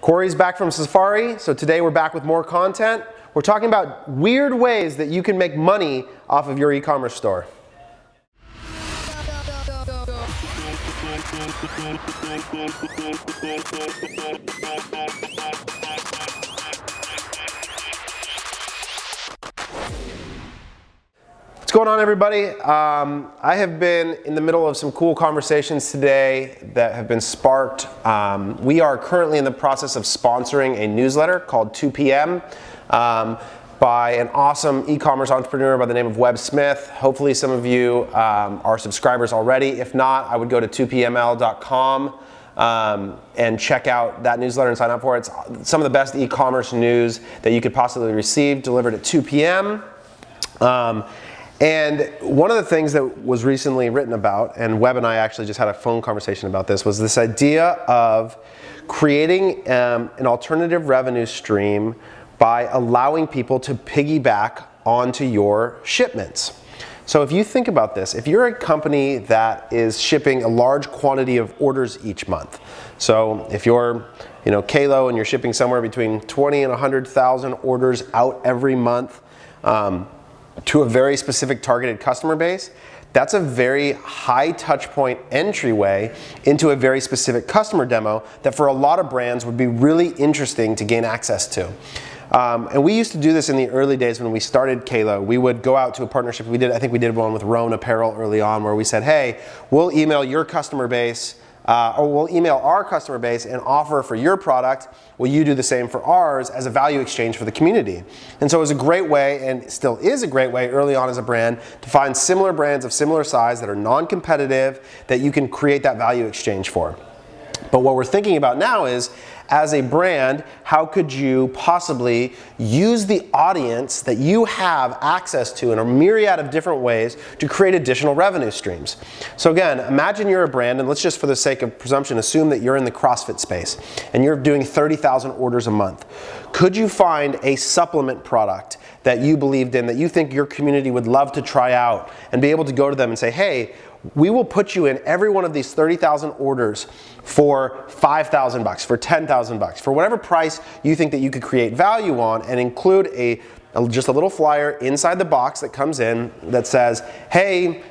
Corey's back from Safari, so today we're back with more content. We're talking about weird ways that you can make money off of your e-commerce store. What's going on, everybody? I have been in the middle of some cool conversations today that have been sparked. We are currently in the process of sponsoring a newsletter called 2 p.m. By an awesome e-commerce entrepreneur by the name of Webb Smith. Hopefully some of you are subscribers already. If not, I would go to 2pml.com and check out that newsletter and sign up for it. It's some of the best e-commerce news that you could possibly receive, delivered at 2 p.m. And one of the things that was recently written about, and Webb and I actually just had a phone conversation about this, was this idea of creating an alternative revenue stream by allowing people to piggyback onto your shipments. So if you think about this, if you're a company that is shipping a large quantity of orders each month, so if you're Kalo and you're shipping somewhere between 20 and 100,000 orders out every month, to a very specific targeted customer base, that's a very high touch point entryway into a very specific customer demo that for a lot of brands would be really interesting to gain access to. And we used to do this in the early days when we started Kalo. We would go out to a partnership. I think we did one with Roan Apparel early on where we said, hey, we'll email your customer base or we'll email our customer base and offer for your product, will you do the same for ours as a value exchange for the community? And so it was a great way, and still is a great way early on as a brand, to find similar brands of similar size that are non-competitive that you can create that value exchange for. But what we're thinking about now is, as a brand, how could you possibly use the audience that you have access to in a myriad of different ways to create additional revenue streams? So again, imagine you're a brand, and let's just for the sake of presumption assume that you're in the CrossFit space and you're doing 30,000 orders a month. Could you find a supplement product that you believed in, that you think your community would love to try out, and be able to go to them and say, hey, we will put you in every one of these 30,000 orders for $5,000, for $10,000, for whatever price you think that you could create value on, and include just a little flyer inside the box that comes in that says, hey,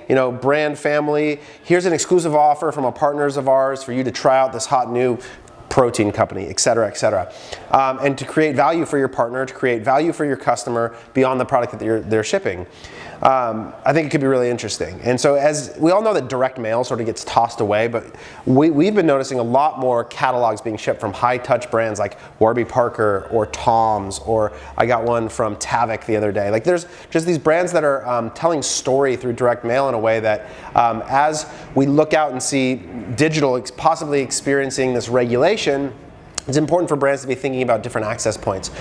brand family, here's an exclusive offer from a partners of ours for you to try out this hot new protein company, et cetera, et cetera. And to create value for your partner, to create value for your customer beyond the product that they're shipping. I think it could be really interesting. And so, as we all know, that direct mail sort of gets tossed away, but we've been noticing a lot more catalogs being shipped from high touch brands like Warby Parker or Tom's, or I got one from Tavik the other day. Like, there's just these brands that are telling story through direct mail in a way that as we look out and see digital possibly experiencing this regulation, it's important for brands to be thinking about different access points.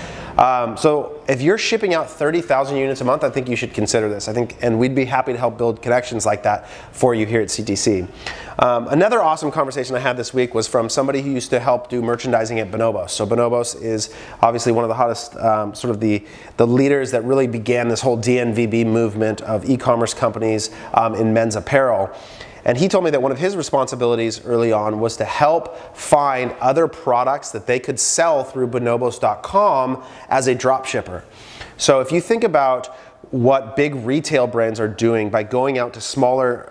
So if you're shipping out 30,000 units a month, I think you should consider this. And we'd be happy to help build connections like that for you here at CTC. Another awesome conversation I had this week was from somebody who used to help do merchandising at Bonobos. So Bonobos is obviously one of the hottest, sort of the leaders that really began this whole DNVB movement of e-commerce companies in men's apparel. And he told me that one of his responsibilities early on was to help find other products that they could sell through bonobos.com as a drop shipper. So if you think about what big retail brands are doing by going out to smaller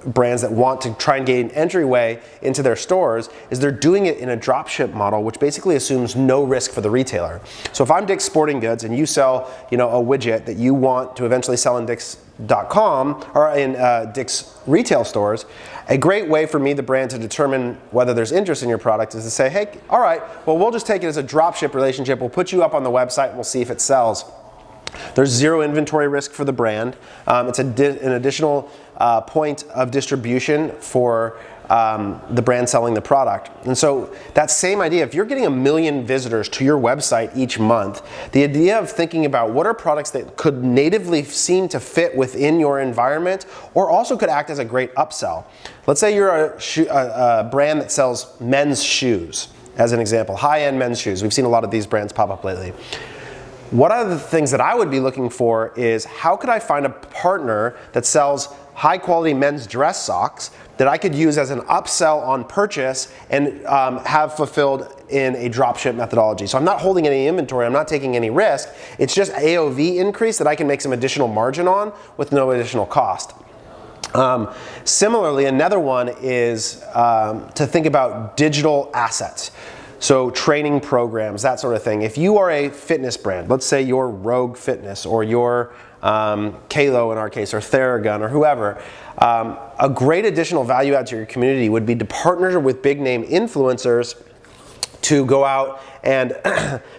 brands that want to try and gain entryway into their stores, is they're doing it in a dropship model, which basically assumes no risk for the retailer. So if I'm Dick's Sporting Goods and you sell a widget that you want to eventually sell in Dick's.com or in Dick's retail stores, a great way for me, the brand, to determine whether there's interest in your product is to say, hey, all right, well, we'll just take it as a dropship relationship. We'll put you up on the website and we'll see if it sells. There's zero inventory risk for the brand. It's an additional point of distribution for the brand selling the product. And so that same idea, if you're getting 1 million visitors to your website each month, the idea of thinking about what are products that could natively seem to fit within your environment or also could act as a great upsell. Let's say you're a brand that sells men's shoes, as an example, high-end men's shoes. We've seen a lot of these brands pop up lately. What are the things that I would be looking for is, how could I find a partner that sells high quality men's dress socks that I could use as an upsell on purchase and have fulfilled in a dropship methodology. So I'm not holding any inventory, I'm not taking any risk. It's just AOV increase that I can make some additional margin on with no additional cost. Similarly, another one is to think about digital assets. So training programs, that sort of thing. If you are a fitness brand, let's say you're Rogue Fitness or you're Kalo in our case, or Theragun or whoever, a great additional value add to your community would be to partner with big name influencers to go out and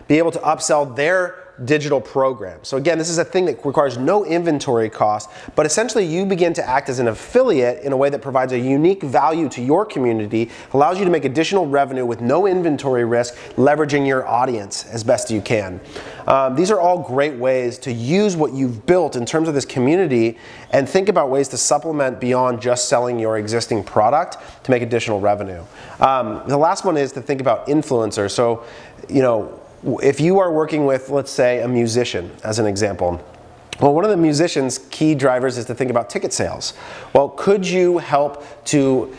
be able to upsell their digital program. So again, this is a thing that requires no inventory cost, but essentially you begin to act as an affiliate in a way that provides a unique value to your community, allows you to make additional revenue with no inventory risk, leveraging your audience as best you can. These are all great ways to use what you've built in terms of this community and think about ways to supplement beyond just selling your existing product to make additional revenue. The last one is to think about influencers. So, you know, if you are working with, let's say, a musician as an example, well, one of the musician's key drivers is to think about ticket sales. Well, could you help to,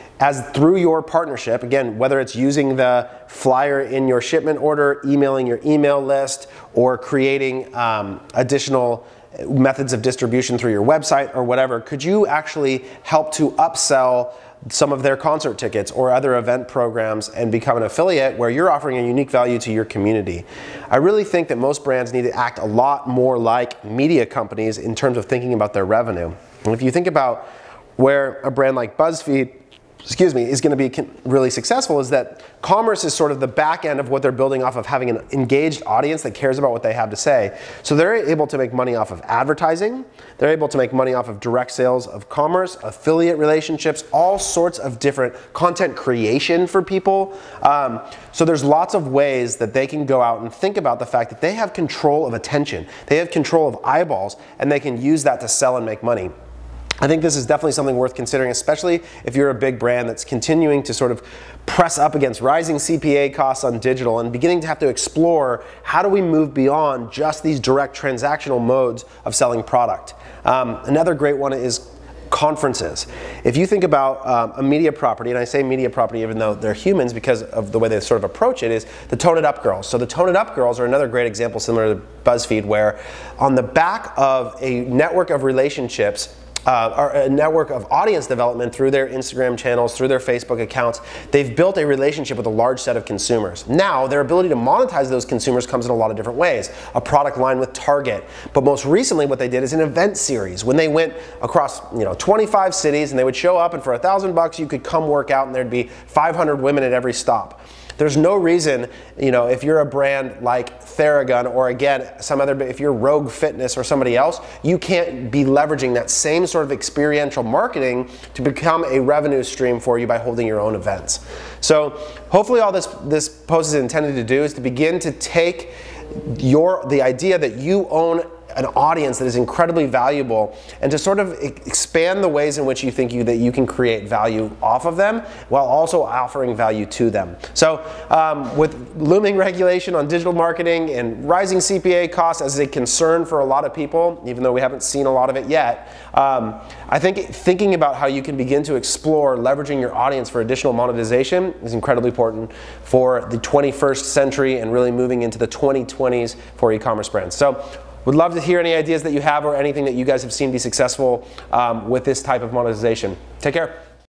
through your partnership, again, whether it's using the flyer in your shipment order, emailing your email list, or creating additional methods of distribution through your website or whatever, could you actually help to upsell some of their concert tickets or other event programs and become an affiliate where you're offering a unique value to your community? I really think that most brands need to act a lot more like media companies in terms of thinking about their revenue. And if you think about where a brand like BuzzFeed, is going to be really successful, is that commerce is sort of the back end of what they're building off of having an engaged audience that cares about what they have to say. So they're able to make money off of advertising, they're able to make money off of direct sales of commerce, affiliate relationships, all sorts of different content creation for people. So there's lots of ways that they can go out and think about the fact that they have control of attention, they have control of eyeballs, and they can use that to sell and make money. I think this is definitely something worth considering, especially if you're a big brand that's continuing to sort of press up against rising CPA costs on digital and beginning to have to explore how do we move beyond just these direct transactional modes of selling product. Another great one is conferences. If you think about a media property, and I say media property even though they're humans because of the way they sort of approach it, is the Tone It Up Girls. So the Tone It Up Girls are another great example similar to BuzzFeed, where on the back of a network of relationships, or a network of audience development through their Instagram channels, through their Facebook accounts, they've built a relationship with a large set of consumers. Now, their ability to monetize those consumers comes in a lot of different ways. A product line with Target, but most recently what they did is an event series. When they went across 25 cities and they would show up, and for $1,000 you could come work out and there'd be 500 women at every stop. There's no reason, if you're a brand like Theragun, or again, if you're Rogue Fitness or somebody else, you can't be leveraging that same sort of experiential marketing to become a revenue stream for you by holding your own events. So hopefully all this post is intended to do is to begin to take the idea that you own an audience that is incredibly valuable, and to sort of expand the ways in which you think that you can create value off of them while also offering value to them. So with looming regulation on digital marketing and rising CPA costs as a concern for a lot of people, even though we haven't seen a lot of it yet, I think thinking about how you can begin to explore leveraging your audience for additional monetization is incredibly important for the 21st century and really moving into the 2020s for e-commerce brands. So would love to hear any ideas that you have or anything that you guys have seen be successful with this type of monetization. Take care.